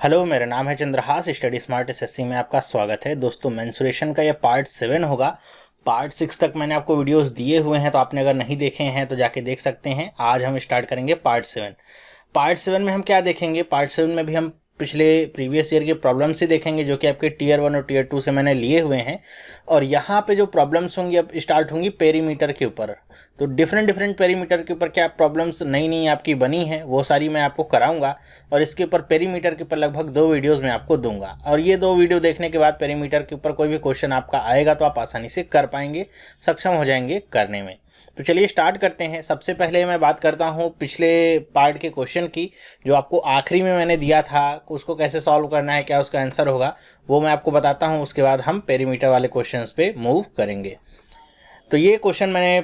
Hello, मेरा नाम है चंद्रहास। स्टडी स्मार्ट एसएससी में आपका स्वागत है। दोस्तों, मेंसुरेशन का ये पार्ट 7 होगा। पार्ट 6 तक मैंने आपको वीडियोस दिए हुए हैं, तो आपने अगर नहीं देखे हैं तो जाके देख सकते हैं। आज हम स्टार्ट करेंगे पार्ट 7। पार्ट 7 में हम क्या देखेंगे? पार्ट 7 में भी हम पिछले प्रीवियस ईयर के प्रॉब्लम्स ही देखेंगे, जो कि आपके टीयर 1 और टीयर 2 से मैंने लिए हुए हैं। और यहाँ पे जो प्रॉब्लम्स होंगी अब स्टार्ट होंगी पेरीमीटर के ऊपर। तो डिफरेंट डिफरेंट पेरीमीटर के ऊपर क्या प्रॉब्लम्स नई नई आपकी बनी हैं, वो सारी मैं आपको कराऊंगा। और इसके ऊपर पेरीमीटर के ऊपर लगभग 2 वीडियोस मैं आपको दूंगा। और ये 2 वीडियो देखने के बाद पेरीमीटर के ऊपर कोई भी क्वेश्चन आपका आएगा तो आप आसानी से कर पाएंगे, सक्षम हो जाएंगे करने में। तो चलिए स्टार्ट करते हैं। सबसे पहले मैं बात करता हूँ पिछले पार्ट के क्वेश्चन की, जो आपको आखिरी में मैंने दिया था। उसको कैसे सॉल्व करना है, क्या उसका आंसर होगा, वो मैं आपको बताता हूँ। उसके बाद हम पेरीमीटर वाले क्वेश्चंस पे मूव करेंगे। तो ये क्वेश्चन मैंने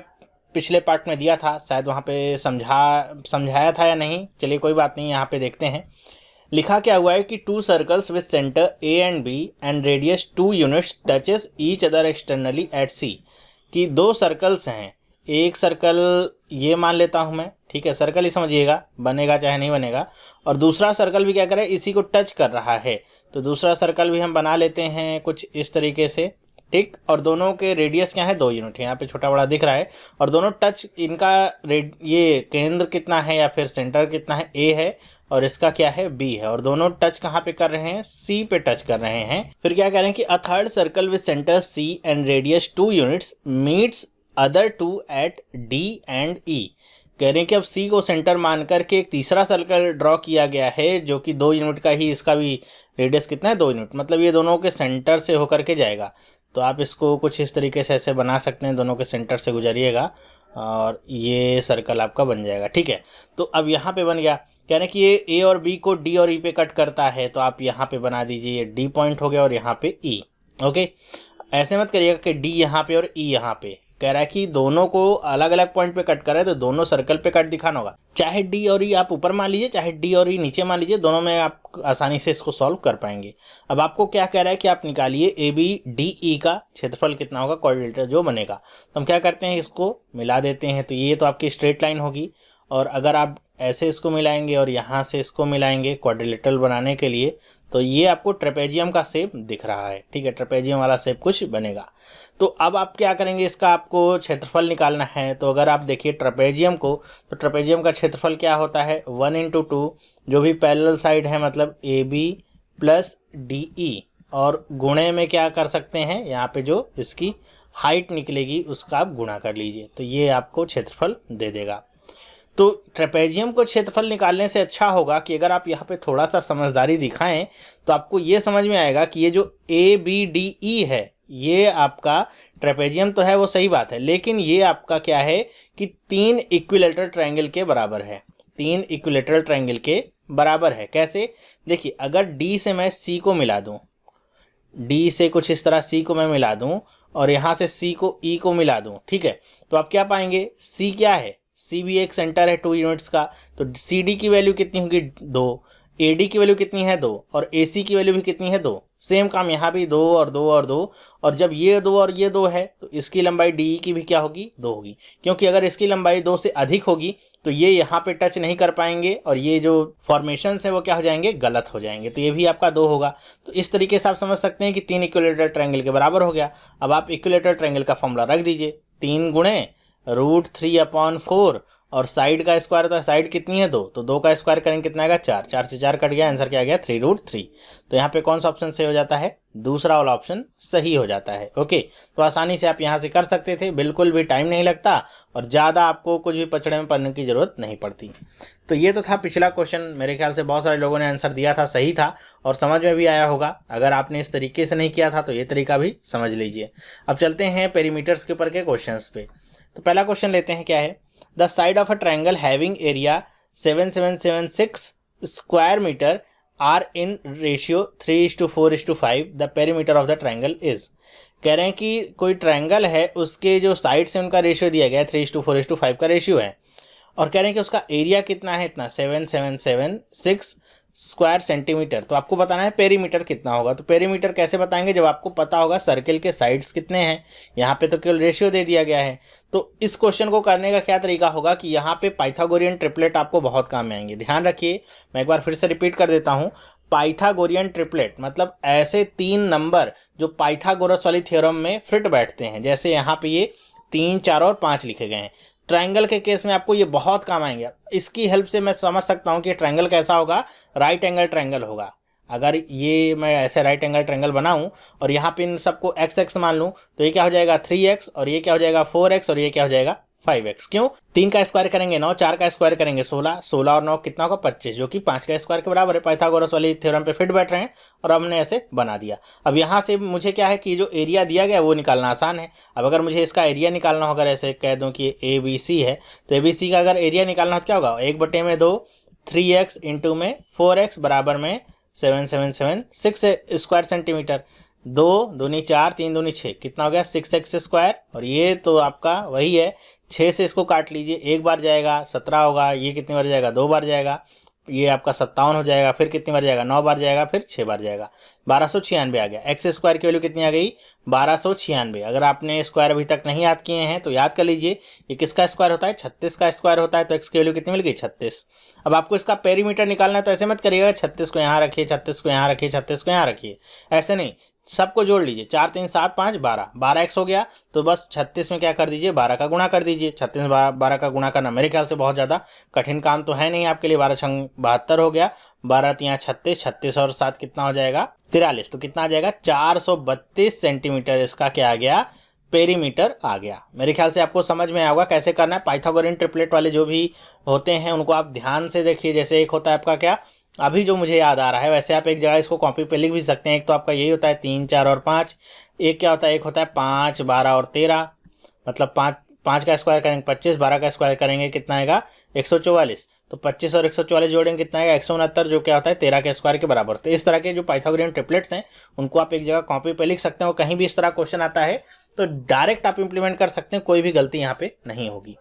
पिछले पार्ट में दिया था, शायद वहाँ पे समझाया था या नहीं। चलिए कोई बात नहीं, यहाँ पे देखते हैं। लिखा क्या हुआ है कि 2 circles with centre A and B and radius 2 units touches each other externally at C। कि 2 सर्कल्स हैं। एक सर्कल ये मान लेता हूँ मैं, ठीक है, सर्कल ही समझिएगा, बनेगा चाहे नहीं बनेगा। और दूसरा सर्कल भी क्या करे, इसी को टच कर रहा है। तो दूसरा सर्कल भी हम बना लेते हैं कुछ इस तरीके से, ठीक। और दोनों के रेडियस क्या है, 2 यूनिट। यहाँ पे छोटा बड़ा दिख रहा है। और दोनों टच, इनका ये केंद्र कितना है या फिर सेंटर कितना है, A है, और इसका क्या है, B है। और दोनों टच कहाँ पे कर रहे हैं, C पे टच कर रहे हैं। फिर क्या कह रहे हैं कि a third circle with centre C and radius 2 units meets other 2 at D and E। कह रहे हैं कि अब C को सेंटर मान करके एक तीसरा सर्कल ड्रॉ किया गया है, जो कि 2 यूनिट का ही, इसका भी रेडियस कितना है, 2 यूनिट। मतलब ये दोनों के सेंटर से होकर के जाएगा। तो आप इसको कुछ इस तरीके से ऐसे बना सकते हैं, दोनों के सेंटर से गुजरिएगा और ये सर्कल आपका बन जाएगा, ठीक है। तो अब यहाँ पे बन गया। कह रहे हैं कि ये A और B को D और E पे कट करता है, तो आप यहाँ पे बना दीजिए, ये D पॉइंट हो गया और यहाँ पे E। ओके, ऐसे मत करिएगा कि D यहाँ पे और E यहाँ पे। कह रहा है कि दोनों को अलग अलग पॉइंट पे कट कर रहा है, तो दोनों सर्कल पे कट दिखाना होगा। चाहे D और E आप ऊपर मान लीजिए, चाहे D और E नीचे मान लीजिए, दोनों में आप आसानी से इसको सॉल्व कर पाएंगे। अब आपको क्या कह रहा है कि आप निकालिए ABDE का क्षेत्रफल कितना होगा, क्वाड्रिलेटरल जो बनेगा। तो हम क्या करते हैं, इसको मिला देते हैं। तो ये तो आपकी स्ट्रेट लाइन होगी। और अगर आप ऐसे इसको मिलाएंगे और यहाँ से इसको मिलाएंगे क्वाड्रिलेटरल बनाने के लिए, तो ये आपको ट्रेपेजियम का शेप दिख रहा है, ठीक है। ट्रेपेजियम वाला शेप कुछ बनेगा। तो अब आप क्या करेंगे, इसका आपको क्षेत्रफल निकालना है। तो अगर आप देखिए ट्रेपेजियम को, तो ट्रेपेजियम का क्षेत्रफल क्या होता है, 1 × 2, जो भी पैरेलल साइड है, मतलब AB + DE। और गुणे में क्या कर सकते हैं, यहाँ पे जो इसकी हाइट निकलेगी उसका आप गुणा कर लीजिए, तो ये आपको क्षेत्रफल दे देगा। तो ट्रेपेजियम को क्षेत्रफल निकालने से अच्छा होगा कि अगर आप यहाँ पे थोड़ा सा समझदारी दिखाएं, तो आपको ये समझ में आएगा कि ये जो ABDE है, ये आपका ट्रेपेजियम तो है, वो सही बात है, लेकिन ये आपका क्या है कि 3 इक्विलेटरल ट्रायंगल के बराबर है। 3 इक्विलेटरल ट्रायंगल के बराबर है। कैसे? देखिए, अगर D से मैं C को मिला दूँ, D से कुछ इस तरह C को मैं मिला दूँ, और यहाँ से C को E को मिला दूँ, ठीक है, तो आप क्या पाएंगे, C क्या है, C भी एक सेंटर है 2 यूनिट्स का। तो CD की वैल्यू कितनी होगी, 2। AD की वैल्यू कितनी है, 2। और AC की वैल्यू भी कितनी है, 2। सेम काम यहाँ भी 2 और 2 और 2। और जब ये 2 और ये 2 है, तो इसकी लंबाई DE की भी क्या होगी, 2 होगी। क्योंकि अगर इसकी लंबाई 2 से अधिक होगी तो ये यहाँ पे टच नहीं कर पाएंगे, और ये जो फॉर्मेशंस है वो क्या हो जाएंगे, गलत हो जाएंगे। तो ये भी आपका 2 होगा। तो इस तरीके से आप समझ सकते हैं कि 3 इक्विलेटरल ट्रायंगल के बराबर हो गया। अब आप इक्विलेटरल ट्रायंगल का फॉर्मूला रख दीजिए, 3 × √3/4। और साइड का स्क्वायर, तो साइड कितनी है, 2, तो 2 का स्क्वायर करेंगे कितना आएगा, 4। 4 से 4 कट गया, आंसर क्या आ गया, 3√3। तो यहाँ पे कौन सा ऑप्शन सही हो जाता है, दूसरा वाला ऑप्शन सही हो जाता है। ओके, तो आसानी से आप यहाँ से कर सकते थे, बिल्कुल भी टाइम नहीं लगता और ज़्यादा आपको कुछ भी पचड़े में पढ़ने की ज़रूरत नहीं पड़ती। तो ये तो था पिछला क्वेश्चन। मेरे ख्याल से बहुत सारे लोगों ने आंसर दिया था, सही था और समझ में भी आया होगा। अगर आपने इस तरीके से नहीं किया था तो ये तरीका भी समझ लीजिए। अब चलते हैं पेरीमीटर्स के ऊपर के क्वेश्चन पे। तो पहला क्वेश्चन लेते हैं, क्या है, the side of a triangle having area 7776 square metre are in ratio 3:4:5, the perimeter of the triangle is. कह रहे हैं कि कोई ट्रायंगल है, उसके जो साइड से उनका रेशियो दिया गया है, 3:4:5 का रेशियो है। और कह रहे हैं कि उसका एरिया कितना है, इतना 7776 स्क्वायर सेंटीमीटर। तो आपको बताना है पेरीमीटर कितना होगा। तो पेरीमीटर कैसे बताएंगे, जब आपको पता होगा सर्कल के साइड्स कितने हैं। यहाँ पे तो केवल रेशियो दे दिया गया है। तो इस क्वेश्चन को करने का क्या तरीका होगा कि यहाँ पे पाइथागोरियन ट्रिपलेट आपको बहुत काम में आएंगे। ध्यान रखिए, मैं एक बार फिर से रिपीट कर देता हूँ, पाइथागोरियन ट्रिपलेट, मतलब ऐसे 3 नंबर जो पाइथागोरस वाली थ्योरम में फिट बैठते हैं। जैसे यहाँ पे ये 3, 4 और 5 लिखे गए हैं। ट्रायंगल के केस में आपको ये बहुत काम आएंगे। इसकी हेल्प से मैं समझ सकता हूँ कि ट्रायंगल कैसा होगा, राइट एंगल ट्रायंगल होगा। अगर ये मैं ऐसे राइट एंगल ट्रायंगल बनाऊं और यहाँ पे इन सबको एक्स एक्स मान लूं, तो ये क्या हो जाएगा 3x, और ये क्या हो जाएगा 4x, और ये क्या हो जाएगा 5x। क्यों? 3 का स्क्वायर करेंगे 9, 4 का स्क्वायर करेंगे 16, 16 और 9 कितना होगा 25, जो कि 5 का स्क्वायर के बराबर है। पाइथागोरस वाली थ्योरम पे फिट बैठ रहे हैं और हमने ऐसे बना दिया। अब यहाँ से मुझे क्या है कि जो एरिया दिया गया वो निकालना आसान है। अब अगर मुझे इसका एरिया निकालना होगा, ऐसे कह दूँ कि ABC है, तो ABC का अगर एरिया निकालना हो तो क्या होगा, 1/2 3x इंटू में 4x बराबर में 7 स्क्वायर सेंटीमीटर। 2 दूनी 4, 3 दूनी 6, कितना हो गया 6x स्क्वायर। और ये तो आपका वही है, 6 से इसको काट लीजिए, एक बार जाएगा 17 होगा, ये कितनी बार जाएगा 2 बार जाएगा, ये आपका 57 हो जाएगा, फिर कितनी बार जाएगा 9 बार जाएगा, फिर 6 बार जाएगा, 1296 आ गया। एक्स स्क्वायर की वैल्यू कितनी आ गई 1296। अगर आपने स्क्वायर अभी तक नहीं याद किए हैं तो याद कर लीजिए, ये किसका स्क्वायर होता है 36 का स्क्वायर होता है। तो एक्स की वैल्यू कितनी मिल गई 36। अब आपको इसका पेरीमीटर निकालना है, तो ऐसे मत करिएगा 36 को यहाँ रखिए, 36 को यहाँ रखिए, 36 को यहाँ रखिए, ऐसे नहीं, सबको जोड़ लीजिए। 4 3 7 5 12, 12x हो गया। तो बस 36 में क्या कर दीजिए 12 का गुणा कर दीजिए। 36 में 12 का गुणा करना मेरे ख्याल से बहुत ज़्यादा कठिन काम तो है नहीं आपके लिए। 12 छंग 72 हो गया, 12 तियाँ 36, 36 और 7 कितना हो जाएगा 43। तो कितना आ जाएगा 432 सेंटीमीटर इसका क्या आ गया पेरीमीटर आ गया। मेरे ख्याल से आपको समझ में आएगा कैसे करना है। पाइथागोरियन ट्रिपलेट वाले जो भी होते हैं उनको आप ध्यान से देखिए। जैसे एक होता है आपका क्या, अभी जो मुझे याद आ रहा है, वैसे आप एक जगह इसको कॉपी पे लिख भी सकते हैं। एक तो आपका यही होता है 3 4 और 5, एक क्या होता है, एक होता है 5 12 और 13, मतलब 5 का स्क्वायर करेंगे 25, 12 का स्क्वायर करेंगे कितना आएगा 144। तो 25 और 144 जोड़ेंगे कितना आएगा 169, जो क्या होता है 13 के स्क्वायर के बराबर। तो इस तरह के जो पाइथागोरियन ट्रिपलेट्स हैं उनको आप एक जगह कॉपी पे लिख सकते हैं, और कहीं भी इस तरह क्वेश्चन आता है तो डायरेक्ट आप इंप्लीमेंट कर सकते हैं, कोई भी गलती यहाँ पे नहीं होगी।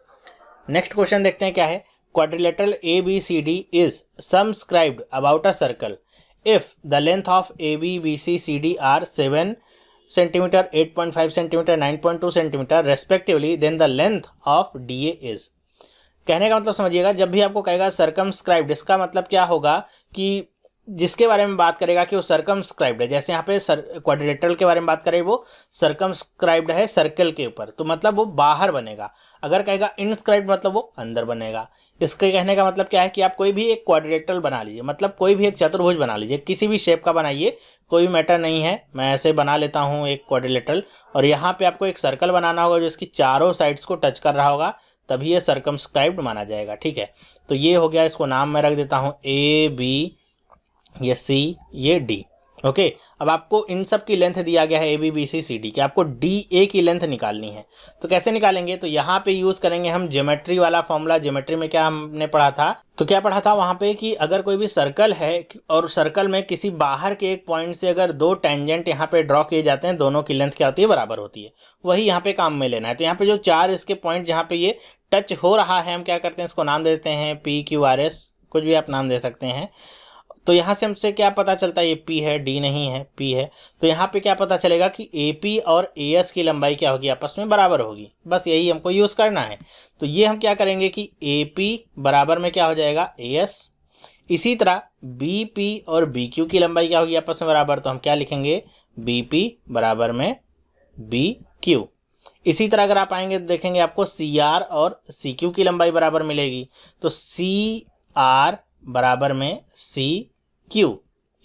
नेक्स्ट क्वेश्चन देखते हैं क्या है। Quadrilateral ABCD is circumscribed about a circle if the length of AB, BC, CD are 7 cm, 8.5 cm, 9.2 cm respectively, then the length of DA is। कहने का मतलब समझिएगा, जब भी आपको कहेगा सर्कमस्क्राइब्ड, इसका मतलब क्या होगा कि जिसके बारे में बात करेगा कि वो सर्कमस्क्राइब्ड है। जैसे यहाँ पे क्वाड्रिलेटरल के बारे में बात करें, वो सर्कमस्क्राइब्ड है सर्कल के ऊपर, तो मतलब वो बाहर बनेगा। अगर कहेगा इनस्क्राइब्ड मतलब वो अंदर बनेगा। इसके कहने का मतलब क्या है कि आप कोई भी एक क्वाड्रिलेटरल बना लीजिए, मतलब कोई भी एक चतुर्भुज बना लीजिए, किसी भी शेप का बनाइए, कोई भी मैटर नहीं है। मैं ऐसे बना लेता हूँ एक क्वाड्रिलेटरल, और यहाँ पे आपको एक सर्कल बनाना होगा जो इसकी चारों साइड्स को टच कर रहा होगा, तभी ये सर्कमस्क्राइब्ड माना जाएगा। ठीक है, तो ये हो गया, इसको नाम मैं रख देता हूँ AB, ये C, ये D। ओके, अब आपको इन सब की लेंथ दिया गया है ABBC CD की, आपको DA की लेंथ निकालनी है। तो कैसे निकालेंगे, तो यहाँ पे यूज़ करेंगे हम ज्योमेट्री वाला फॉर्मूला। ज्योमेट्री में क्या हमने पढ़ा था, तो क्या पढ़ा था वहाँ पे कि अगर कोई भी सर्कल है और सर्कल में किसी बाहर के एक पॉइंट से अगर 2 टेंजेंट यहाँ पे ड्रॉ किए जाते हैं, दोनों की लेंथ क्या होती है बराबर होती है। वही यहाँ पे काम में लेना है। तो यहाँ पे जो 4 इसके पॉइंट जहाँ पे ये टच हो रहा है, हम क्या करते हैं इसको नाम दे देते हैं PQRS, कुछ भी आप नाम दे सकते हैं। तो यहाँ से हमसे क्या पता चलता है, ये P है, D नहीं है, P है। तो यहाँ पे क्या पता चलेगा कि AP और AS की लंबाई क्या होगी, आपस में बराबर होगी। बस यही हमको यूज़ करना है। तो ये हम क्या करेंगे कि AP बराबर में क्या हो जाएगा AS। इसी तरह BP और BQ की लंबाई क्या होगी आपस में बराबर, तो हम क्या लिखेंगे BP बराबर में BQ। इसी तरह अगर आप आएंगे तो देखेंगे आपको CR और CQ की लंबाई बराबर मिलेगी, तो CR बराबर में CQ,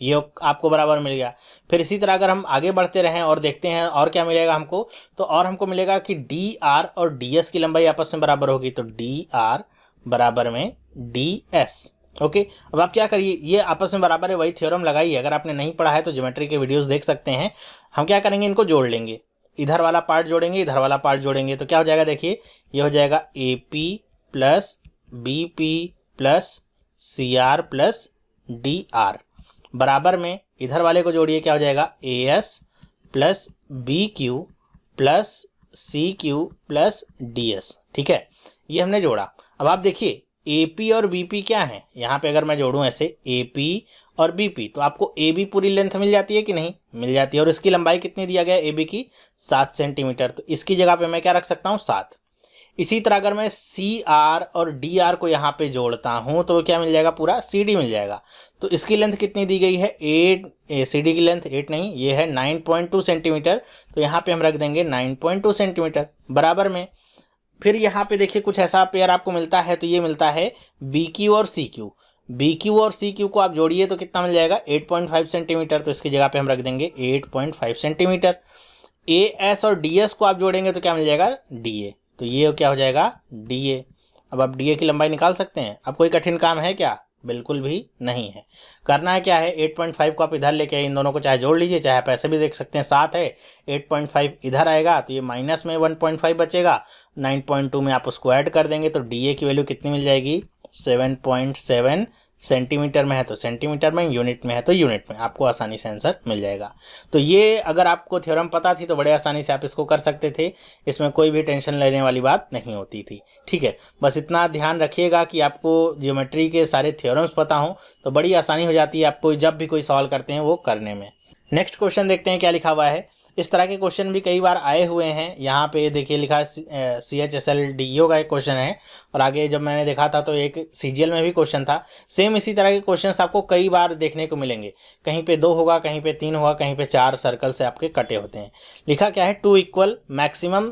ये आपको बराबर मिल गया। फिर इसी तरह अगर हम आगे बढ़ते रहें और देखते हैं और क्या मिलेगा हमको, तो और हमको मिलेगा कि DR और DS की लंबाई आपस में बराबर होगी, तो DR बराबर में DS। ओके, अब आप क्या करिए, ये आपस में बराबर है, वही थ्योरम लगाइए। अगर आपने नहीं पढ़ा है तो ज्योमेट्री के वीडियोस देख सकते हैं। हम क्या करेंगे, इनको जोड़ लेंगे, इधर वाला पार्ट जोड़ेंगे, इधर वाला पार्ट जोड़ेंगे, तो क्या हो जाएगा देखिए, ये हो जाएगा AP plus BP plus CR plus DR बराबर में इधर वाले को जोड़िए, क्या हो जाएगा AS plus BQ plus CQ plus DS। ठीक है, ये हमने जोड़ा। अब आप देखिए AP और BP क्या है, यहाँ पे अगर मैं जोड़ूँ ऐसे AP और BP, तो आपको AB पूरी लेंथ मिल जाती है कि नहीं, मिल जाती है। और इसकी लंबाई कितनी दिया गया है AB की 7 सेंटीमीटर, तो इसकी जगह पे मैं क्या रख सकता हूँ 7। इसी तरह अगर मैं सी आर और डी आर को यहाँ पे जोड़ता हूँ तो क्या मिल जाएगा, पूरा सी डी मिल जाएगा। तो इसकी लेंथ कितनी दी गई है, 8, सी डी की लेंथ 8 नहीं, ये है 9.2 सेंटीमीटर। तो यहाँ पे हम रख देंगे 9.2 सेंटीमीटर बराबर में। फिर यहाँ पे देखिए कुछ ऐसा पेयर आपको मिलता है, तो ये मिलता है बी क्यू और सी क्यू। बी क्यू और सी क्यू को आप जोड़िए तो कितना मिल जाएगा, 8.5 सेंटीमीटर। तो इसकी जगह पे हम रख देंगे 8.5 सेंटीमीटर। ए एस और डी एस को आप जोड़ेंगे तो क्या मिल जाएगा, डी ए। तो ये क्या हो जाएगा, डी ए। अब आप डी ए की लंबाई निकाल सकते हैं। अब कोई कठिन काम है क्या, बिल्कुल भी नहीं है। करना है क्या है, 8.5 को आप इधर लेके आए, इन दोनों को चाहे जोड़ लीजिए, चाहे आप ऐसे भी देख सकते हैं। 7 है, 8.5 इधर आएगा तो ये माइनस में 1.5 बचेगा, 9.2 में आप उसको ऐड कर देंगे तो डी ए की वैल्यू कितनी मिल जाएगी, 7.7 सेंटीमीटर में है तो सेंटीमीटर में, यूनिट में है तो यूनिट में, आपको आसानी से आंसर मिल जाएगा। तो ये अगर आपको थ्योरम पता थी तो बड़े आसानी से आप इसको कर सकते थे, इसमें कोई भी टेंशन लेने वाली बात नहीं होती थी। ठीक है, बस इतना ध्यान रखिएगा कि आपको ज्योमेट्री के सारे थ्योरम्स पता हों तो बड़ी आसानी हो जाती है आपको जब भी कोई सवाल करते हैं वो करने में। नेक्स्ट क्वेश्चन देखते हैं क्या लिखा हुआ है। इस तरह के क्वेश्चन भी कई बार आए हुए हैं। यहाँ पे देखिए लिखा है CHSL DEO का एक क्वेश्चन है, और आगे जब मैंने देखा था तो एक CGL में भी क्वेश्चन था। सेम इसी तरह के क्वेश्चंस आपको कई बार देखने को मिलेंगे, कहीं पे 2 होगा, कहीं पे 3 होगा, कहीं पे 4 सर्कल से आपके कटे होते हैं। लिखा क्या है, 2 equal maximum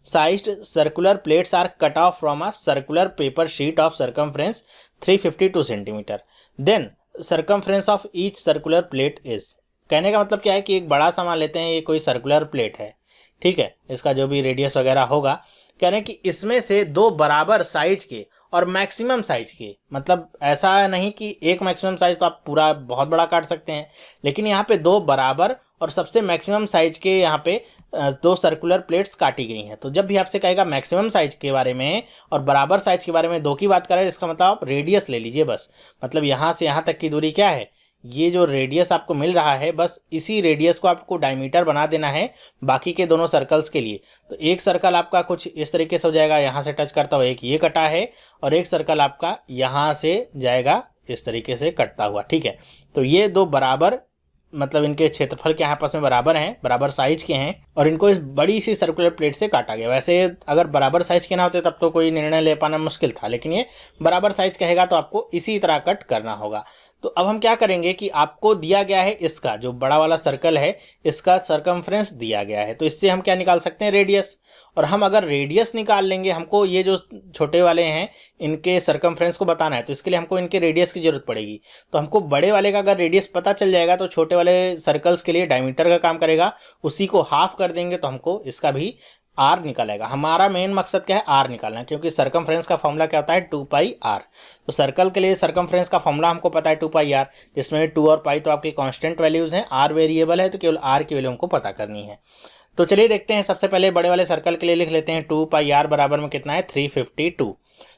sized circular plates are cut off from a circular paper sheet of circumference 352 centimeter. Then circumference of each circular plate is। कहने का मतलब क्या है कि एक बड़ा सामान लेते हैं, ये कोई सर्कुलर प्लेट है, ठीक है, इसका जो भी रेडियस वगैरह होगा, कह रहे हैं कि इसमें से 2 बराबर साइज के और मैक्सिमम साइज के, मतलब ऐसा नहीं कि एक मैक्सिमम साइज तो आप पूरा बहुत बड़ा काट सकते हैं, लेकिन यहाँ पे 2 बराबर और सबसे मैक्सिमम साइज के यहाँ पे 2 सर्कुलर प्लेट्स काटी गई हैं। तो जब भी आपसे कहेगा मैक्सिमम साइज के बारे में और बराबर साइज के बारे में 2 की बात करें, इसका मतलब आप रेडियस ले लीजिए बस। मतलब यहाँ से यहाँ तक की दूरी क्या है, ये जो रेडियस आपको मिल रहा है, बस इसी रेडियस को आपको डायमीटर बना देना है बाकी के दोनों सर्कल्स के लिए। तो एक सर्कल आपका कुछ इस तरीके से हो जाएगा, यहाँ से टच करता हुआ, एक ये कटा है, और एक सर्कल आपका यहाँ से जाएगा इस तरीके से कटता हुआ। ठीक है, तो ये 2 बराबर, मतलब इनके क्षेत्रफल के यहाँ पास में बराबर हैं, बराबर साइज के हैं, और इनको इस बड़ी सी सर्कुलर प्लेट से काटा गया। वैसे अगर बराबर साइज के ना होते तब तो कोई निर्णय ले पाना मुश्किल था, लेकिन ये बराबर साइज कहेगा तो आपको इसी तरह कट करना होगा। तो अब हम क्या करेंगे कि आपको दिया गया है इसका जो बड़ा वाला सर्कल है, इसका सरकमफ्रेंस दिया गया है, तो इससे हम क्या निकाल सकते हैं, रेडियस। और हम अगर रेडियस निकाल लेंगे, हमको ये जो छोटे वाले हैं इनके सरकमफ्रेंस को बताना है, तो इसके लिए हमको इनके रेडियस की जरूरत पड़ेगी। तो हमको बड़े वाले का अगर रेडियस पता चल जाएगा तो छोटे वाले सर्कल्स के लिए डायमीटर का काम करेगा, उसी को हाफ कर देंगे तो हमको इसका भी आर निकालेगा। हमारा मेन मकसद क्या है, आर निकालना, क्योंकि सरकमफ्रेंस का फॉर्मूला क्या होता है, 2πr। तो सर्कल के लिए सरकमफ्रेंस का फॉर्मूला हमको पता है 2πr, जिसमें 2 और पाई तो आपकी कांस्टेंट वैल्यूज हैं, आर वेरिएबल है, तो केवल आर की वैल्यू हमको पता करनी है। तो चलिए देखते हैं, सबसे पहले बड़े वाले सर्कल के लिए लिख लेते हैं 2πr बराबर में कितना है, 352।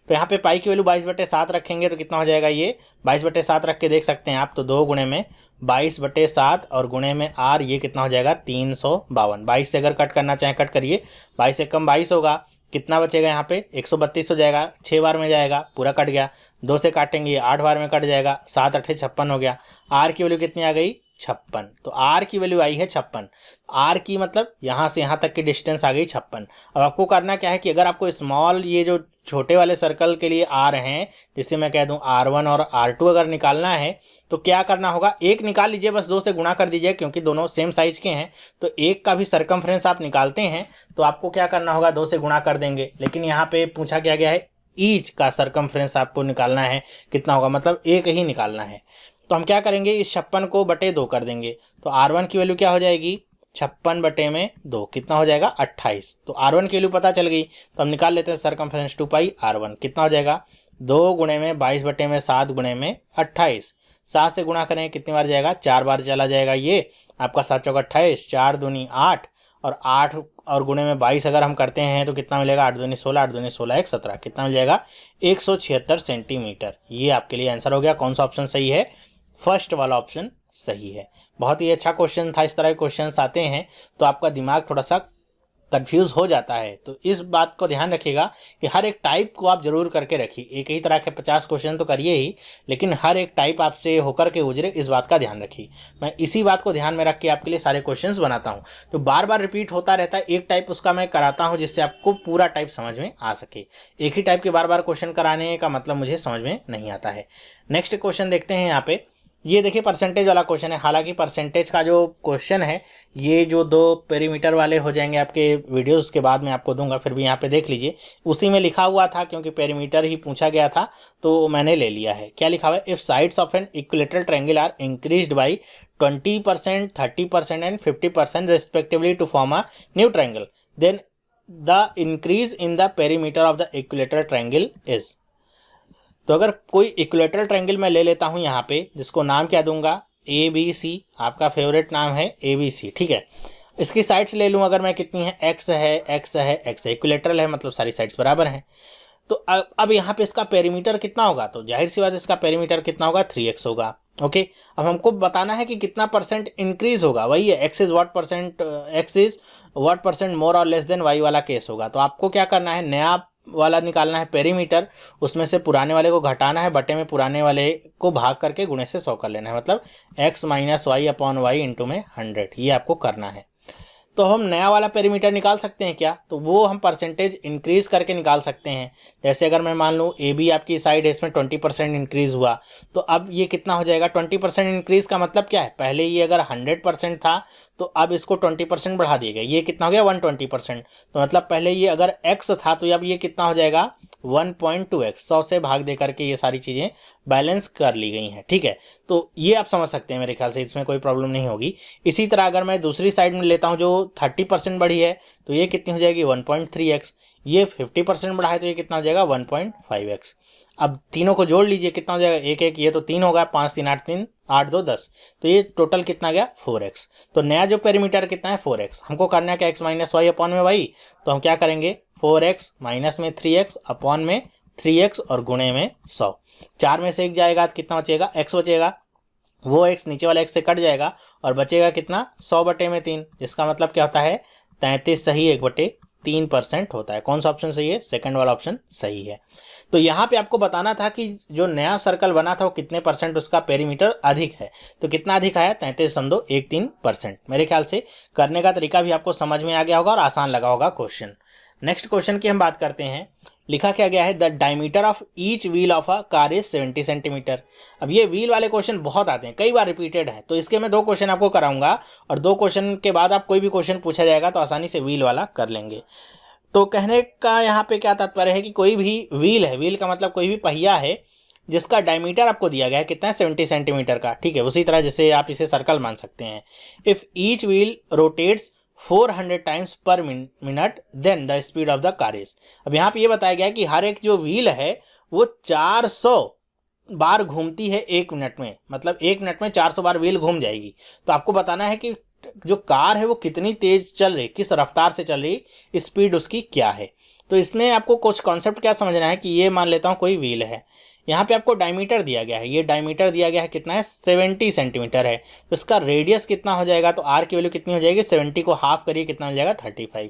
तो यहाँ पे पाई की वैल्यू 22/7 रखेंगे तो कितना हो जाएगा, ये 22/7 रख के देख सकते हैं आप, तो 2 गुणे में 22/7 और गुणे में आर, ये कितना हो जाएगा, 352। 22 से अगर कट करना चाहें कट करिए, 22 से कम 22 होगा, कितना बचेगा यहाँ पे, 132 हो जाएगा, 6 बार में जाएगा, पूरा कट गया। 2 से काटेंगे 8 बार में कट जाएगा, 7 8 56 हो गया। आर की वैल्यू कितनी आ गई, 56। तो आर की वैल्यू आई है 56। आर की मतलब यहाँ से यहाँ तक की डिस्टेंस आ गई 56। अब आपको करना क्या है कि अगर आपको स्मॉल, ये जो छोटे वाले सर्कल के लिए आर हैं, जिससे मैं कह दूं R1 और R2 अगर निकालना है तो क्या करना होगा, एक निकाल लीजिए, बस 2 से गुणा कर दीजिए, क्योंकि दोनों सेम साइज के हैं। तो एक का भी सरकमफ्रेंस आप निकालते हैं तो आपको क्या करना होगा, 2 से गुणा कर देंगे। लेकिन यहाँ पे पूछा क्या गया है, ईच का सरकमफ्रेंस आपको निकालना है, कितना होगा, मतलब एक ही निकालना है। तो हम क्या करेंगे, इस 56 को बटे 2 कर देंगे, तो R1 की वैल्यू क्या हो जाएगी, 56/2, कितना हो जाएगा, 28। तो R1 की वैल्यू पता चल गई, तो हम निकाल लेते हैं सरकमफ्रेंस 2πr1, कितना हो जाएगा, 2 गुणे में 22/7 गुणे में 28। 7 से गुणा करें कितनी बार जाएगा, 4 बार चला जाएगा, ये आपका 7 चौका 28, 4 दूनी 8, और 8 और गुणे में 22 अगर हम करते हैं तो कितना मिलेगा, 8 दूनी 16, 8 दूनी 16 1 17, कितना मिल जाएगा, 176 सेंटीमीटर। ये आपके लिए आंसर हो गया। कौन सा ऑप्शन सही है, फर्स्ट वाला ऑप्शन सही है। बहुत ही अच्छा क्वेश्चन था। इस तरह के क्वेश्चंस आते हैं तो आपका दिमाग थोड़ा सा कंफ्यूज हो जाता है। तो इस बात को ध्यान रखिएगा कि हर एक टाइप को आप जरूर करके रखिए। एक ही तरह के 50 क्वेश्चन तो करिए ही, लेकिन हर एक टाइप आपसे होकर के गुजरे, इस बात का ध्यान रखिए। मैं इसी बात को ध्यान में रख के आपके लिए सारे क्वेश्चंस बनाता हूँ। तो बार बार रिपीट होता रहता है, एक टाइप उसका मैं कराता हूँ जिससे आपको पूरा टाइप समझ में आ सके। एक ही टाइप के बार बार क्वेश्चन कराने का मतलब मुझे समझ में नहीं आता है। नेक्स्ट क्वेश्चन देखते हैं यहाँ पे। ये देखिए परसेंटेज वाला क्वेश्चन है। हालांकि परसेंटेज का जो क्वेश्चन है, ये जो 2 पेरीमीटर वाले हो जाएंगे आपके वीडियोस के बाद में आपको दूंगा, फिर भी यहाँ पे देख लीजिए। उसी में लिखा हुआ था, क्योंकि पेरीमीटर ही पूछा गया था तो मैंने ले लिया है। क्या लिखा हुआ है? If sides of an equilateral triangle are increased by 20%, 30% and 50% respectively to form a new triangle, then the increase in the perimeter of the equilateral triangle is. तो अगर कोई इक्विलेटरल ट्रायंगल मैं ले लेता हूं यहाँ पे, जिसको नाम क्या दूंगा? ABC। आपका फेवरेट नाम है ABC, ठीक है। इसकी साइड्स ले लूँ अगर मैं, कितनी है? x है, x है, x है। इक्विलेटरल है मतलब सारी साइड्स बराबर हैं। तो अब यहाँ पे इसका पेरीमीटर कितना होगा? तो जाहिर सी बात है इसका पेरीमीटर कितना होगा? 3x होगा। ओके, अब हमको बताना है कि कितना परसेंट इंक्रीज होगा। वही है x is what percent more और लेस देन y वाला केस होगा। तो आपको क्या करना है? नया वाला निकालना है पेरीमीटर, उसमें से पुराने वाले को घटाना है, बटे में पुराने वाले को भाग करके गुणे से 100 कर लेना है। मतलब x minus y upon y into में 100, ये आपको करना है। तो हम नया वाला पेरीमीटर निकाल सकते हैं क्या? तो वो हम परसेंटेज इंक्रीज करके निकाल सकते हैं। जैसे अगर मैं मान लूँ AB आपकी साइड है, इसमें 20% इंक्रीज हुआ, तो अब ये कितना हो जाएगा? 20% इंक्रीज का मतलब क्या है? पहले ये अगर 100% था तो अब इसको 20% बढ़ा दिया गया, ये कितना हो गया? 120%। तो मतलब पहले ये अगर x था तो अब ये कितना हो जाएगा? 1.2x। 100 से भाग दे करके ये सारी चीज़ें बैलेंस कर ली गई हैं, ठीक है। तो ये आप समझ सकते हैं मेरे ख्याल से, इसमें कोई प्रॉब्लम नहीं होगी। इसी तरह अगर मैं दूसरी साइड में लेता हूँ जो 30% बढ़ी है, तो ये कितनी हो जाएगी? 1.3x। ये 50% बढ़ा है तो ये कितना हो जाएगा? 1.5x। अब तीनों को जोड़ लीजिए, कितना हो जाएगा? एक एक, ये तो 3 होगा, 5 3 8 3 8 2 10, तो ये टोटल कितना गया? 4x। तो नया जो पेरीमीटर कितना है? 4x। हमको करना है कि x माइनस वाई अपॉन में वाई, तो हम क्या करेंगे? 4x माइनस में 3x अपॉन में 3x और गुणे में 100। 4 में से 1 जाएगा तो कितना बचेगा? x बचेगा। वो x नीचे वाला x से कट जाएगा और बचेगा कितना? 100 बटे में 3, जिसका मतलब क्या होता है? 33 सही 1/3% होता है। कौन सा ऑप्शन सही है? सेकंड वाला ऑप्शन सही है। तो यहाँ पे आपको बताना था कि जो नया सर्कल बना था वो कितने परसेंट उसका पेरीमीटर अधिक है। तो कितना अधिक आया? 33.13%। मेरे ख्याल से करने का तरीका भी आपको समझ में आ गया होगा और आसान लगा होगा क्वेश्चन। नेक्स्ट क्वेश्चन की हम बात करते हैं। लिखा क्या गया है? The diameter of each wheel of a car is 70 centimetre. अब ये व्हील वाले क्वेश्चन बहुत आते हैं, कई बार रिपीटेड है, तो इसके मैं 2 क्वेश्चन आपको कराऊंगा और 2 क्वेश्चन के बाद आप कोई भी क्वेश्चन पूछा जाएगा तो आसानी से व्हील वाला कर लेंगे। तो कहने का यहाँ पे क्या तात्पर्य है कि कोई भी व्हील है, व्हील का मतलब कोई भी पहिया है जिसका डायमीटर आपको दिया गया है कितना है? 70 सेंटीमीटर का, ठीक है। उसी तरह जैसे आप इसे सर्कल मान सकते हैं। If each wheel rotates 400 times per minute then the speed of the car is. अब यहाँ पे ये बताया गया है कि हर एक जो व्हील है वो 400 बार घूमती है 1 मिनट में, मतलब 1 मिनट में 400 बार व्हील घूम जाएगी। तो आपको बताना है कि जो कार है वो कितनी तेज चल रही, किस रफ्तार से चल रही, स्पीड उसकी क्या है। तो इसमें आपको कुछ कॉन्सेप्ट क्या समझना है कि ये मान लेता हूँ कोई व्हील है, यहाँ पे आपको डायमीटर दिया गया है, ये डायमीटर दिया गया है कितना है? 70 सेंटीमीटर है। तो इसका रेडियस कितना हो जाएगा? तो आर की वैल्यू कितनी हो जाएगी? 70 को हाफ करिए, कितना हो जाएगा? 35।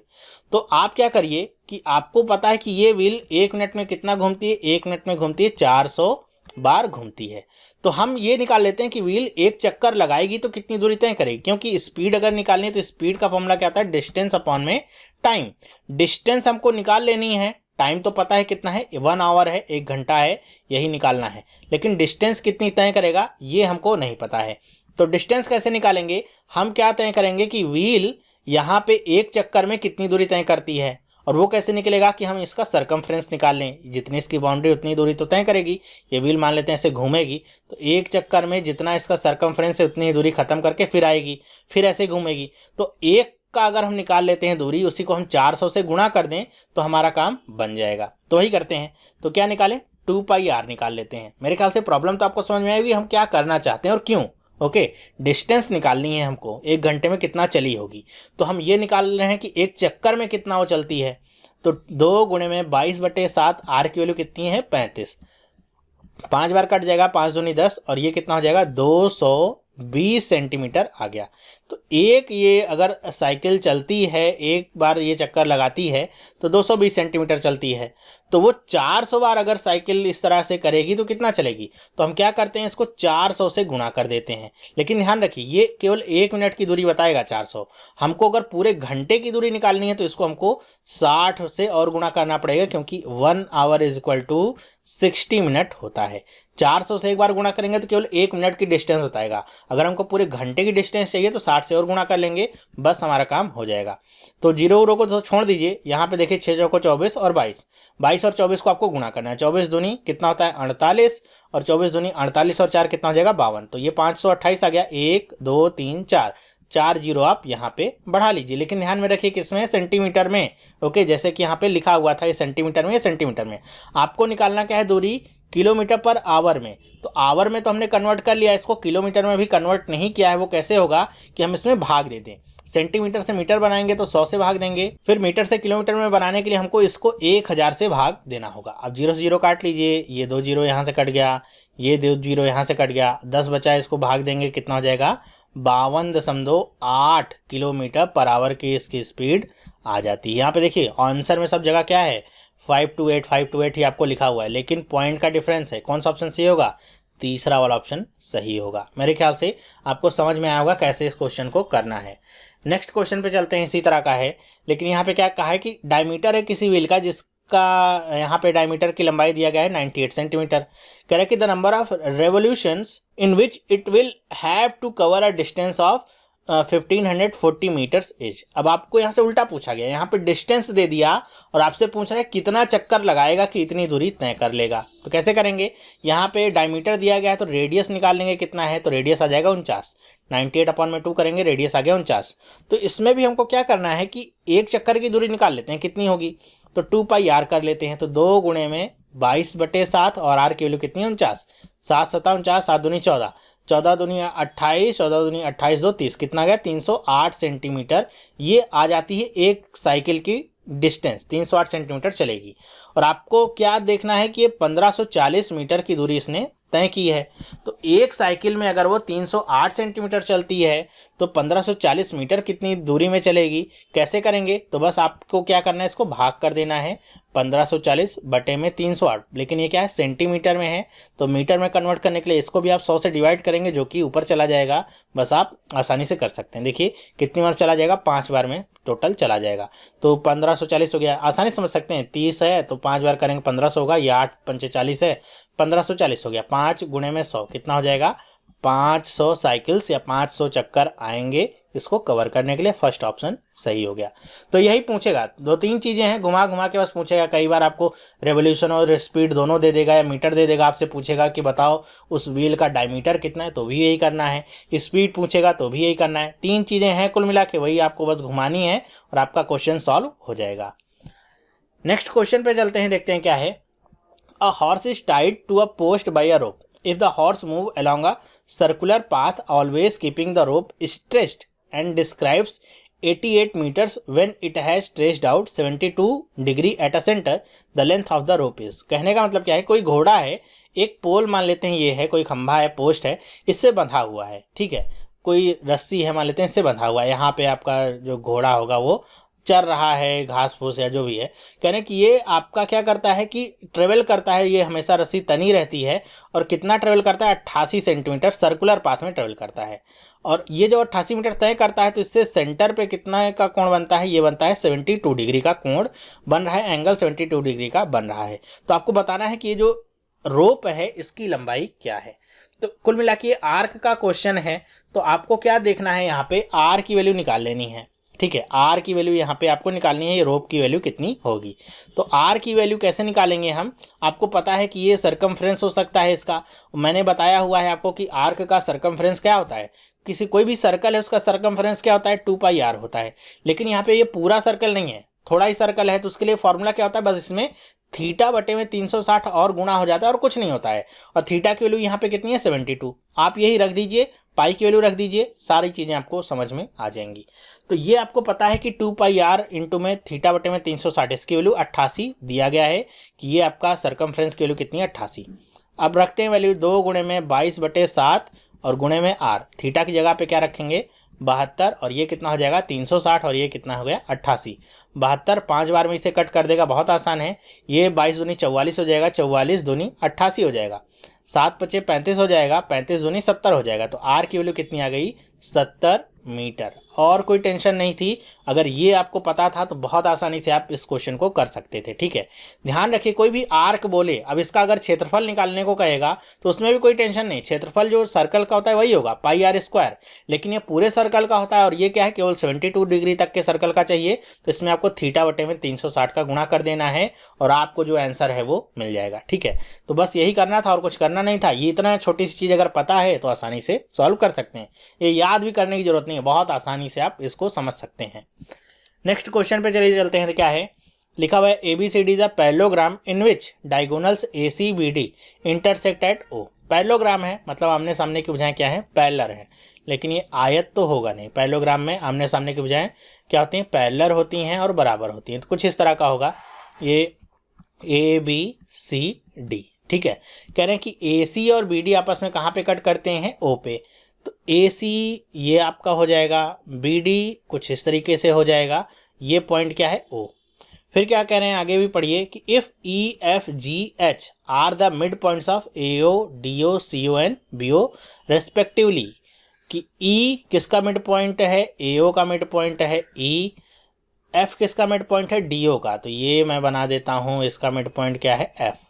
तो आप क्या करिए कि आपको पता है कि ये व्हील 1 मिनट में कितना घूमती है? 1 मिनट में घूमती है 400 बार घूमती है। तो हम ये निकाल लेते हैं कि व्हील एक चक्कर लगाएगी तो कितनी दूरी तय करेगी, क्योंकि स्पीड अगर निकालनी है तो स्पीड का फॉर्मूला क्या आता है? डिस्टेंस अपॉन में टाइम। डिस्टेंस हमको निकाल लेनी है, टाइम तो पता है कितना है? 1 आवर है, 1 घंटा है, यही निकालना है। लेकिन डिस्टेंस कितनी तय करेगा ये हमको नहीं पता है। तो डिस्टेंस कैसे निकालेंगे? हम क्या तय करेंगे कि व्हील यहाँ पे एक चक्कर में कितनी दूरी तय करती है, और वो कैसे निकलेगा कि हम इसका सरकमफ्रेंस निकाल लें। जितनी इसकी बाउंड्री उतनी दूरी तो तय करेगी। ये व्हील मान लेते हैं ऐसे घूमेगी, तो एक चक्कर में जितना इसका सरकमफ्रेंस है उतनी ही दूरी खत्म करके फिर आएगी, फिर ऐसे घूमेगी। तो एक का अगर हम निकाल लेते हैं दूरी, उसी को हम 400 से गुणा कर दें तो हमारा काम बन जाएगा। तो वही करते हैं। तो क्या निकालें? 2πr निकाल लेते हैं। मेरे ख्याल से प्रॉब्लम तो आपको समझ में आएगी हम क्या करना चाहते हैं और क्यों। ओके, डिस्टेंस निकालनी है हमको, 1 घंटे में कितना चली होगी। तो हम ये निकाल रहे हैं कि एक चक्कर में कितना वो चलती है। तो 2 गुणे में 22/7, आर की वैल्यू कितनी है? 35। 5 बार कट जाएगा, 5 दूनी 10, और ये कितना हो जाएगा? 220 सेंटीमीटर आ गया। तो एक ये अगर साइकिल चलती है, एक बार ये चक्कर लगाती है तो 220 सेंटीमीटर चलती है, तो वो 400 बार अगर साइकिल इस तरह से करेगी तो कितना चलेगी। तो हम क्या करते हैं, इसको 400 से गुणा कर देते हैं। लेकिन ध्यान रखिए ये केवल 1 मिनट की दूरी बताएगा 400। हमको अगर पूरे घंटे की दूरी निकालनी है तो इसको हमको 60 से और गुणा करना पड़ेगा, क्योंकि 1 hour is equal to 60 minute होता है। 400 से एक बार गुणा करेंगे तो केवल 1 मिनट की डिस्टेंस बताएगा। अगर हमको पूरे घंटे की डिस्टेंस चाहिए तो 60 से और गुणा कर लेंगे, बस हमारा काम हो जाएगा। तो जीरो उरो को तो छोड़ दीजिए, यहाँ पे देखिए 6 चौको 24 और 22 और 24 को आपको गुणा करना है। 24 दूनी कितना होता है 48, और 24 दूनी 48 और 4 कितना हो जाएगा 52। तो ये 528 आ गया। 1 2 3 4 जीरो आप यहाँ पे बढ़ा लीजिए, लेकिन ध्यान में रखिए किसमें, सेंटीमीटर में। ओके, जैसे कि यहाँ पे लिखा हुआ था ये सेंटीमीटर में, सेंटीमीटर में आपको निकालना क्या है दूरी, किलोमीटर पर आवर में। तो आवर में तो हमने कन्वर्ट कर लिया, इसको किलोमीटर में भी कन्वर्ट नहीं किया है। वो कैसे होगा कि हम इसमें भाग दे दें। सेंटीमीटर से मीटर बनाएंगे तो 100 से भाग देंगे, फिर मीटर से किलोमीटर में बनाने के लिए हमको इसको 1000 से भाग देना होगा। अब जीरो से जीरो काट लीजिए, ये 2 जीरो यहाँ से कट गया, ये 2 जीरो यहाँ से कट गया, 10 बचा, इसको भाग देंगे कितना हो जाएगा 52.8 किलोमीटर पर आवर की इसकी स्पीड आ जाती है। यहाँ पे देखिए आंसर में सब जगह क्या है 528 ही आपको लिखा हुआ है, लेकिन पॉइंट का डिफरेंस है। कौन सा ऑप्शन सही होगा, तीसरा वाला ऑप्शन सही होगा। मेरे ख्याल से आपको समझ में आया होगा कैसे इस क्वेश्चन को करना है। नेक्स्ट क्वेश्चन पे चलते हैं, इसी तरह का है, लेकिन यहाँ पे क्या कहा है कि डायमीटर है किसी व्हील का जिसका यहाँ पे डायमीटर की लंबाई दिया गया है 98 सेंटीमीटर। कह रहा है कि the number of revolutions in which it will have to cover a distance of 1540 metres is. अब आपको यहाँ से उल्टा पूछा गया, यहाँ पे डिस्टेंस दे दिया और आपसे पूछ रहा है कितना चक्कर लगाएगा कि इतनी दूरी तय कर लेगा। तो कैसे करेंगे, यहाँ पे डायमीटर दिया गया है तो रेडियस निकाल लेंगे कितना है, तो रेडियस आ जाएगा 49। 98/2 करेंगे, रेडियस आ गया 49। तो इसमें भी हमको क्या करना है कि एक चक्कर की दूरी निकाल लेते हैं, कितनी होगी, तो 2πr कर लेते हैं। तो 2 गुणे में 22/7 और r की वैल्यू कितनी है 49। 7 7 49, 7 दूनी 14, 14 दूनी 28, 14 दूनी 28 2 30, कितना गया 308 सेंटीमीटर। ये आ जाती है एक साइकिल की डिस्टेंस, 308 सेंटीमीटर चलेगी। और आपको क्या देखना है कि ये 1540 मीटर की दूरी इसने तय की है। तो एक साइकिल में अगर वो 308 सेंटीमीटर चलती है तो 1540 मीटर कितनी दूरी में चलेगी। कैसे करेंगे, तो बस आपको क्या करना है, इसको भाग कर देना है 1540 बटे में 308, लेकिन ये क्या है सेंटीमीटर में है, तो मीटर में कन्वर्ट करने के लिए इसको भी आप 100 से डिवाइड करेंगे, जो कि ऊपर चला जाएगा। बस आप आसानी से कर सकते हैं। देखिए कितनी बार चला जाएगा, 5 बार में टोटल चला जाएगा। तो 1540 हो गया, आसानी समझ सकते हैं। 30 है तो 5 बार करेंगे 1500 होगा, या 8 पंचे 40 है, 1540 हो गया। 5 गुणे में 100 कितना हो जाएगा 500 साइकिल्स या 500 चक्कर आएंगे इसको कवर करने के लिए। फर्स्ट ऑप्शन सही हो गया। तो यही पूछेगा, 2-3 चीज़ें हैं, घुमा घुमा के बस पूछेगा। कई बार आपको रेवोल्यूशन और स्पीड दोनों दे देगा, या मीटर दे देगा, आपसे पूछेगा कि बताओ उस व्हील का डायमीटर कितना है, तो भी यही करना है। स्पीड पूछेगा तो भी यही करना है। 3 चीज़ें हैं कुल मिला के, वही आपको बस घुमानी है और आपका क्वेश्चन सॉल्व हो जाएगा। नेक्स्ट क्वेश्चन पे चलते हैं, देखते हैं क्या है। A horse is tied to a post by a rope. If the horse move along a circular path, always keeping the rope stretched, and describes 88 meters when it has stretched out 72 degree at a center, the length of the rope is. कहने का मतलब क्या है, कोई घोड़ा है, एक पोल मान लेते हैं, ये है कोई खंभा है, पोस्ट है, इससे बंधा हुआ है, ठीक है, कोई रस्सी है मान लेते हैं, इससे बंधा हुआ है। यहाँ पे आपका जो घोड़ा होगा वो चर रहा है, घास फूस या जो भी है। कह रहे हैं कि ये आपका क्या करता है कि ट्रेवल करता है, ये हमेशा रस्सी तनी रहती है, और कितना ट्रेवल करता है 88 सेंटीमीटर सर्कुलर पाथ में ट्रेवल करता है। और ये जो 88 मीटर तय करता है तो इससे सेंटर पे कितना का कोण बनता है, ये बनता है 72 डिग्री का कोण बन रहा है, एंगल 72 डिग्री का बन रहा है। तो आपको बताना है कि ये जो रोप है इसकी लंबाई क्या है। तो कुल मिला के आर्क का क्वेश्चन है, तो आपको क्या देखना है, यहाँ पे आर की वैल्यू निकाल लेनी है, ठीक है। आर की वैल्यू यहाँ पे आपको निकालनी है, ये रोप की वैल्यू कितनी होगी। तो आर की वैल्यू कैसे निकालेंगे हम, आपको पता है कि ये सरकमफ्रेंस हो सकता है इसका। मैंने बताया हुआ है आपको कि आर्क का सरकमफ्रेंस क्या होता है, किसी कोई भी सर्कल है उसका सरकमफ्रेंस क्या होता है 2πr होता है। लेकिन यहाँ पे ये पूरा सर्कल नहीं है, थोड़ा ही सर्कल है, तो उसके लिए फॉर्मूला क्या होता है, बस इसमें थीटा बटे में 360 और गुणा हो जाता है और कुछ नहीं होता है। और थीटा की वैल्यू यहाँ पे कितनी है 72, आप यही रख दीजिए, पाई की वैल्यू रख दीजिए, सारी चीज़ें आपको समझ में आ जाएंगी। तो ये आपको पता है कि 2πr इंटू में थीटा बटे में 360, इसकी वैल्यू 88 दिया गया है कि ये आपका सरकमफ्रेंस की वैल्यू कितनी है 88। अब रखते हैं वैल्यू, 2 गुणे में 22/7 और गुणे में r। थीटा की जगह पे क्या रखेंगे 72 और ये कितना हो जाएगा 360 और ये कितना हो गया 88। 72 5 बार में इसे कट कर देगा, बहुत आसान है। ये 22 दूनी 44 हो जाएगा, 44 दूनी 88 हो जाएगा, 7 पचे 35 हो जाएगा, 35 दूनी 70 हो जाएगा। तो आर की वैल्यू कितनी आ गई 70 मीटर। और कोई टेंशन नहीं थी, अगर ये आपको पता था तो बहुत आसानी से आप इस क्वेश्चन को कर सकते थे। ठीक है, ध्यान रखिए कोई भी आर्क बोले, अब इसका अगर क्षेत्रफल निकालने को कहेगा तो उसमें भी कोई टेंशन नहीं, क्षेत्रफल जो सर्कल का होता है वही होगा पाई आर स्क्वायर, लेकिन ये पूरे सर्कल का होता है और ये क्या है केवल 72 डिग्री तक के सर्कल का चाहिए। तो इसमें आपको थीटा बटे में 360 का गुणा कर देना है और आपको जो आंसर है वो मिल जाएगा। ठीक है, तो बस यही करना था और कुछ करना नहीं था। ये इतना छोटी सी चीज़ अगर पता है तो आसानी से सॉल्व कर सकते हैं, ये याद भी करने की जरूरत नहीं है, बहुत आसानी से आप इसको समझ सकते हैं। नेक्स्ट क्वेश्चन पे चलिए चलते हैं। तो क्या है लिखा हुआ है ABCD is a parallelogram in which diagonals ACBD intersect at O। Parallelogram है मतलब आमने सामने की भुजाएं क्या है पैरेलल है, लेकिन ये आयत तो होगा नहीं। पैरेललोग्राम में आमने सामने की भुजाएं क्या होती हैं पैरेलल होती हैं और बराबर होती हैं। तो कुछ इस तरह का होगा ये ABCD। ठीक है, कह रहे हैं कि AC और BD आपस में कहाँ पे कट करते हैं O पे। तो AC ये आपका हो जाएगा, BD कुछ इस तरीके से हो जाएगा, ये पॉइंट क्या है O। फिर क्या कह रहे हैं आगे भी पढ़िए कि if EFGH are the mid points of AO DO CO and BO respectively, कि E किसका मिड पॉइंट है AO का मिड पॉइंट है E, F किसका मिड पॉइंट है DO का, तो ये मैं बना देता हूँ इसका मिड पॉइंट क्या है F।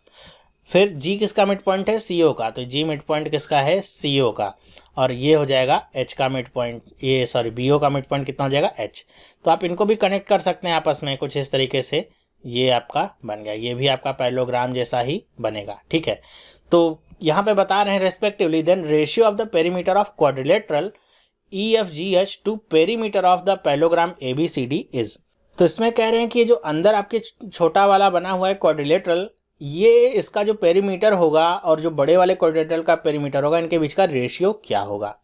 फिर G किसका मिड पॉइंट है CO का, तो G मिड पॉइंट किसका है CO का, और ये हो जाएगा H का मिड पॉइंट, ये सॉरी BO का मिड पॉइंट कितना हो जाएगा H। तो आप इनको भी कनेक्ट कर सकते हैं आपस में कुछ इस तरीके से, ये आपका बन गया, ये भी आपका पैरेललोग्राम जैसा ही बनेगा। ठीक है, तो यहाँ पे बता रहे हैं respectively then ratio of the perimeter of quadrilateral EFGH to perimeter of the parallelogram ABCD is. तो इसमें कह रहे हैं कि जो अंदर आपके छोटा वाला बना हुआ है क्वाड्रिलेटरल, ये इसका जो पेरीमीटर होगा और जो बड़े वाले क्वाड्रिलेटरल का पेरीमीटर होगा, इनके बीच का रेशियो क्या होगा।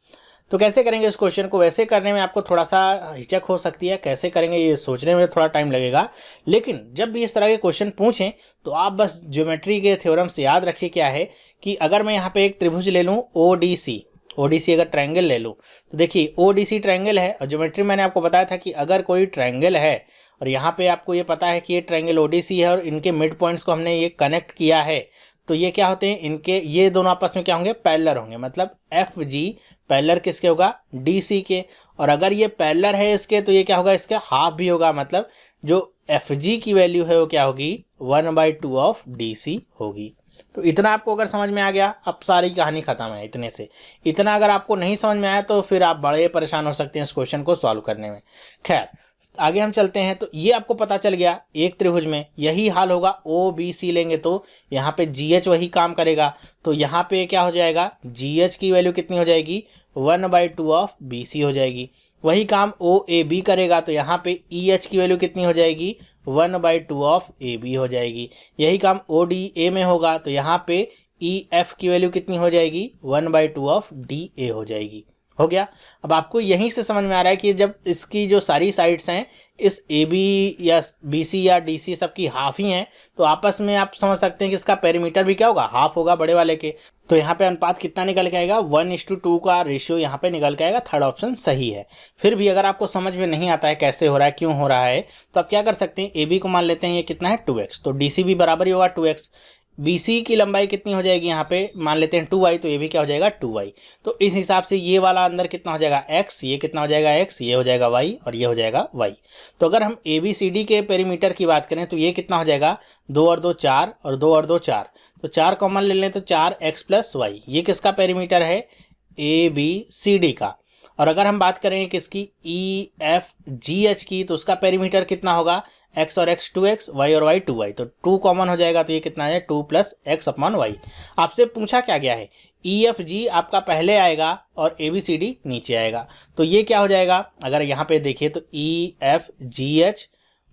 तो कैसे करेंगे इस क्वेश्चन को, वैसे करने में आपको थोड़ा सा हिचक हो सकती है, कैसे करेंगे ये सोचने में थोड़ा टाइम लगेगा, लेकिन जब भी इस तरह के क्वेश्चन पूछें तो आप बस ज्योमेट्री के थ्योरम से याद रखिए क्या है कि अगर मैं यहाँ पे एक त्रिभुज ले लूँ ODC अगर ट्रायंगल ले लूँ, तो देखिए ODC ट्रायंगल है और ज्योमेट्री मैंने आपको बताया था कि अगर कोई ट्रायंगल है और यहाँ पे आपको ये पता है कि ये ट्रायंगल ODC है और इनके मिड पॉइंट्स को हमने ये कनेक्ट किया है, तो ये क्या होते हैं इनके, ये दोनों आपस में क्या होंगे पैरेलल होंगे, मतलब FG पैरेलल किसके होगा DC के, और अगर ये पैरेलल है इसके तो ये क्या होगा इसका हाफ भी होगा, मतलब जो FG की वैल्यू है वो क्या होगी 1/2 ऑफ DC होगी। तो इतना आपको अगर समझ में आ गया, अब सारी कहानी खत्म है इतने से। इतना अगर आपको नहीं समझ में आया तो फिर आप बड़े परेशान हो सकते हैं इस क्वेश्चन को सॉल्व करने में। खैर आगे हम चलते हैं। तो ये आपको पता चल गया एक त्रिभुज में यही हाल होगा, OBC लेंगे तो यहाँ पे GH वही काम करेगा, तो यहाँ पे क्या हो जाएगा GH की वैल्यू कितनी हो जाएगी 1/2 ऑफ BC हो जाएगी। वही काम OAB करेगा तो यहाँ पे EH की वैल्यू कितनी हो जाएगी 1/2 ऑफ AB हो जाएगी। यही काम ODA में होगा तो यहाँ पे EF की वैल्यू कितनी हो जाएगी 1/2 ऑफ DA हो जाएगी। हो गया। अब आपको यहीं से समझ में आ रहा है कि जब इसकी जो सारी साइड्स हैं इस AB या BC या DC सबकी हाफ ही हैं, तो आपस में आप समझ सकते हैं कि इसका पेरीमीटर भी क्या होगा हाफ होगा बड़े वाले के। तो यहाँ पे अनुपात कितना निकल के आएगा 1:2 का रेशियो यहाँ पे निकल के आएगा। थर्ड ऑप्शन सही है। फिर भी अगर आपको समझ में नहीं आता है कैसे हो रहा है क्यों हो रहा है, तो आप क्या कर सकते हैं AB को मान लेते हैं ये कितना है 2x, तो DC भी बराबर ही होगा 2x। BC की लंबाई कितनी हो जाएगी यहाँ पे मान लेते हैं 2y, तो ये भी क्या हो जाएगा 2y। तो इस हिसाब से ये वाला अंदर कितना हो जाएगा x, ये कितना हो जाएगा x, ये हो जाएगा y और ये हो जाएगा y। तो अगर हम ABCD के पेरीमीटर की बात करें तो ये कितना हो जाएगा 2 और 2 4 और 2 और 2 4, तो 4 कॉमन ले लें तो 4x + y। ये किसका पेरीमीटर है ABCD का। और अगर हम बात करें किसकी EFGH की, तो उसका पेरीमीटर कितना होगा x और x 2x, y और y 2y, तो 2 कॉमन हो जाएगा तो ये कितना है 2 + x/y। आपसे पूछा क्या गया है EFG आपका पहले आएगा और ABCD नीचे आएगा, तो ये क्या हो जाएगा अगर यहाँ पे देखिए तो EFGH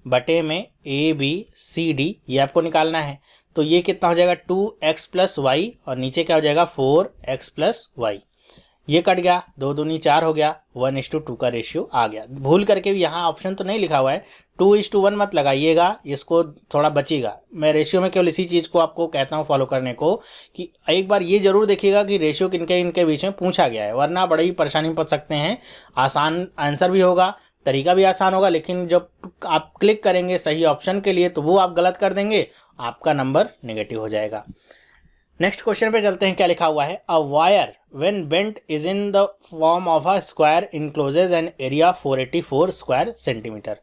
बटे में ABCD ये आपको निकालना है, तो ये कितना हो जाएगा 2x + y और नीचे क्या हो जाएगा 4x + y। ये कट गया, 2 दूनी 4 हो गया, 1:2 का रेशियो आ गया। भूल करके भी यहाँ ऑप्शन तो नहीं लिखा हुआ है, 2:1 मत लगाइएगा, इसको थोड़ा बचिएगा। मैं रेशियो में केवल इसी चीज़ को आपको कहता हूँ फॉलो करने को कि एक बार ये जरूर देखिएगा कि रेशियो किनके इनके बीच में पूछा गया है, वरना बड़ी परेशानी में फंस सकते हैं। आसान आंसर भी होगा, तरीका भी आसान होगा, लेकिन जब आप क्लिक करेंगे सही ऑप्शन के लिए तो वो आप गलत कर देंगे, आपका नंबर नेगेटिव हो जाएगा। नेक्स्ट क्वेश्चन पे चलते हैं, क्या लिखा हुआ है। A wire when bent is in the form of a square encloses an area 484 square centimeter.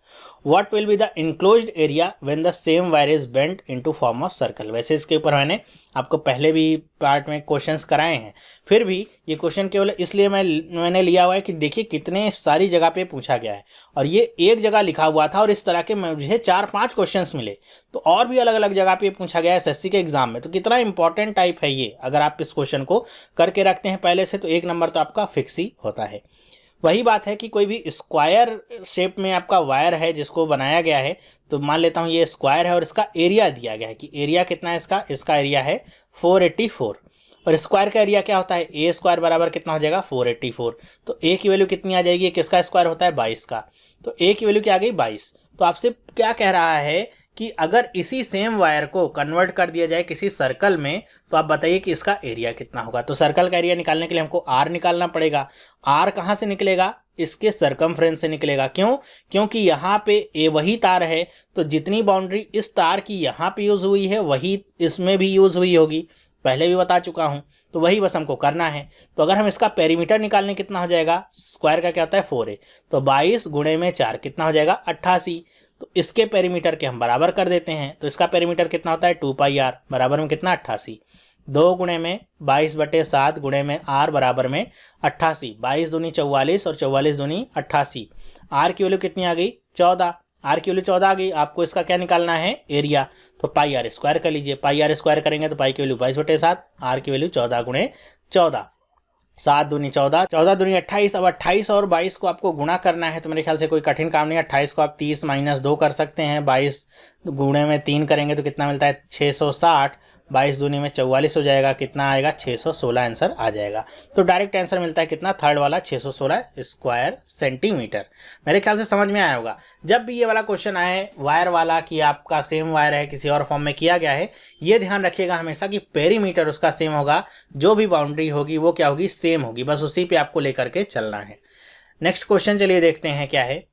What will be the enclosed area when the same wire is bent into form of circle? वैसे इसके ऊपर मैंने आपको पहले भी part में questions कराए हैं, फिर भी ये क्वेश्चन केवल इसलिए मैंने लिया हुआ है कि देखिए कितने सारी जगह पे पूछा गया है, और ये एक जगह लिखा हुआ था और इस तरह के मुझे 4-5 क्वेश्चंस मिले, तो और भी अलग अलग जगह पे पूछा गया है एसएससी के एग्जाम में। तो कितना इंपॉर्टेंट टाइप है ये, अगर आप इस क्वेश्चन को करके रखते हैं पहले से तो 1 नंबर तो आपका फिक्स ही होता है। वही बात है कि कोई भी स्क्वायर शेप में आपका वायर है जिसको बनाया गया है, तो मान लेता हूँ ये स्क्वायर है और इसका एरिया दिया गया है कि एरिया कितना है इसका एरिया है 484, और स्क्वायर का एरिया क्या होता है, ए स्क्वायर बराबर कितना हो जाएगा 484। तो ए की वैल्यू कितनी आ जाएगी, किसका स्क्वायर होता है 22 का, तो ए की वैल्यू क्या आ गई 22। तो आपसे क्या कह रहा है कि अगर इसी सेम वायर को कन्वर्ट कर दिया जाए किसी सर्कल में, तो आप बताइए कि इसका एरिया कितना होगा। तो सर्कल का एरिया निकालने के लिए हमको आर निकालना पड़ेगा। आर कहाँ से निकलेगा, इसके सरकमफ्रेंस से निकलेगा। क्यों, क्योंकि यहाँ पे ए वही तार है, तो जितनी बाउंड्री इस तार की यहाँ पे यूज हुई है वही इसमें भी यूज हुई होगी, पहले भी बता चुका हूँ, तो वही बस हमको करना है। तो अगर हम इसका पेरीमीटर निकालने कितना हो जाएगा, स्क्वायर का क्या होता है 4a, तो 22 गुणे में 4 कितना हो जाएगा 88। तो इसके पेरीमीटर के हम बराबर कर देते हैं, तो इसका पेरीमीटर कितना होता है 2πr बराबर में कितना 88। 2 गुणे में 22/7 गुणे में r बराबर में 88, 22 दूनी 44 और 44 दूनी 88। r की वैल्यू कितनी आ गई 14, आर की वैल्यू 14 आ गई। आपको इसका क्या निकालना है एरिया, तो πr स्क्वायर कर लीजिए। πr स्क्वायर करेंगे तो पाई की वैल्यू 22/7, आर की वैल्यू 14 गुणे 14, 7 दूनी 14, 14 दूनी 28। अब 28 और 22 को आपको गुणा करना है, तो मेरे ख्याल से कोई कठिन काम नहीं है। 28 को आप 30 - 2 कर सकते हैं, 22 गुणे में 3 करेंगे तो कितना मिलता है 660, 22 दूनी में 44 हो जाएगा, कितना आएगा 616 आंसर आ जाएगा। तो डायरेक्ट आंसर मिलता है कितना, थर्ड वाला 616 स्क्वायर सेंटीमीटर। मेरे ख्याल से समझ में आया होगा। जब भी ये वाला क्वेश्चन आए वायर वाला कि आपका सेम वायर है किसी और फॉर्म में किया गया है, ये ध्यान रखिएगा हमेशा कि पेरीमीटर उसका सेम होगा, जो भी बाउंड्री होगी वो क्या होगी सेम होगी, बस उसी पे आपको लेकर के चलना है। नेक्स्ट क्वेश्चन चलिए देखते हैं क्या है।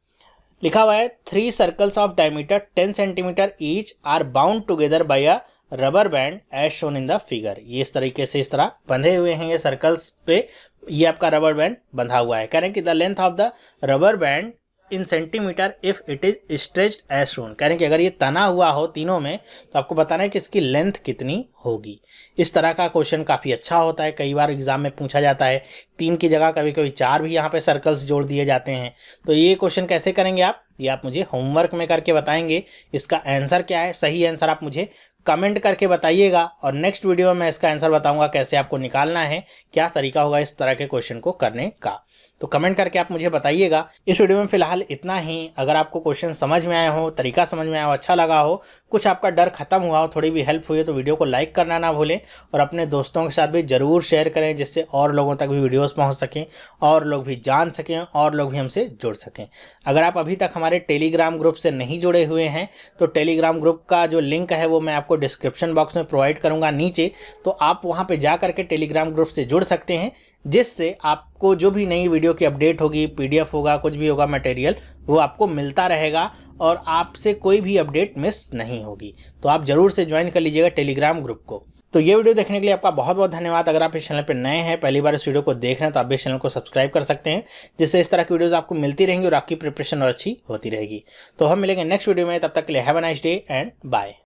लिखा हुआ है 3 circles of diameter 10 centimetre each are bound together by a rubber band as shown in the figure. ये इस तरीके से इस तरह बंधे हुए हैं ये सर्कल्स पे, ये आपका रबर बैंड बंधा हुआ है। कह रहे हैं कि the length of the rubber band in centimetre if it is stretched as shown. कह रहे हैं कि अगर ये तना हुआ हो तीनों में तो आपको बताना है कि इसकी लेंथ कितनी होगी। इस तरह का क्वेश्चन काफ़ी अच्छा होता है, कई बार एग्जाम में पूछा जाता है। 3 की जगह कभी कभी 4 भी यहाँ पे सर्कल्स जोड़ दिए जाते हैं। तो ये क्वेश्चन कैसे करेंगे आप, ये आप मुझे होमवर्क में करके बताएंगे। इसका आंसर क्या है, सही आंसर आप मुझे कमेंट करके बताइएगा, और नेक्स्ट वीडियो में मैं इसका आंसर बताऊंगा कैसे आपको निकालना है, क्या तरीका होगा इस तरह के क्वेश्चन को करने का। तो कमेंट करके आप मुझे बताइएगा। इस वीडियो में फिलहाल इतना ही। अगर आपको क्वेश्चन समझ में आया हो, तरीका समझ में आया हो, अच्छा लगा हो, कुछ आपका डर खत्म हुआ हो, थोड़ी भी हेल्प हुई हो, तो वीडियो को लाइक करना ना भूलें, और अपने दोस्तों के साथ भी ज़रूर शेयर करें, जिससे और लोगों तक भी वीडियोस पहुंच सकें, और लोग भी जान सकें, और लोग भी हमसे जुड़ सकें। अगर आप अभी तक हमारे टेलीग्राम ग्रुप से नहीं जुड़े हुए हैं, तो टेलीग्राम ग्रुप का जो लिंक है वो मैं आपको डिस्क्रिप्शन बॉक्स में प्रोवाइड करूँगा नीचे, तो आप वहाँ पर जा करके टेलीग्राम ग्रुप से जुड़ सकते हैं, जिससे आपको जो भी नई वीडियो की अपडेट होगी, पीडीएफ होगा, कुछ भी होगा मटेरियल, वो आपको मिलता रहेगा और आपसे कोई भी अपडेट मिस नहीं होगी। तो आप जरूर से ज्वाइन कर लीजिएगा टेलीग्राम ग्रुप को। तो ये वीडियो देखने के लिए आपका बहुत बहुत धन्यवाद। अगर आप इस चैनल पर नए हैं, पहली बार इस वीडियो को देख रहे हैं, तो आप भी इस चैनल को सब्सक्राइब कर सकते हैं, जिससे इस तरह की वीडियोस आपको मिलती रहेंगी और आपकी प्रिपरेशन और अच्छी होती रहेगी। तो हम मिलेंगे नेक्स्ट वीडियो में, तब तक के लिए have a nice day and bye.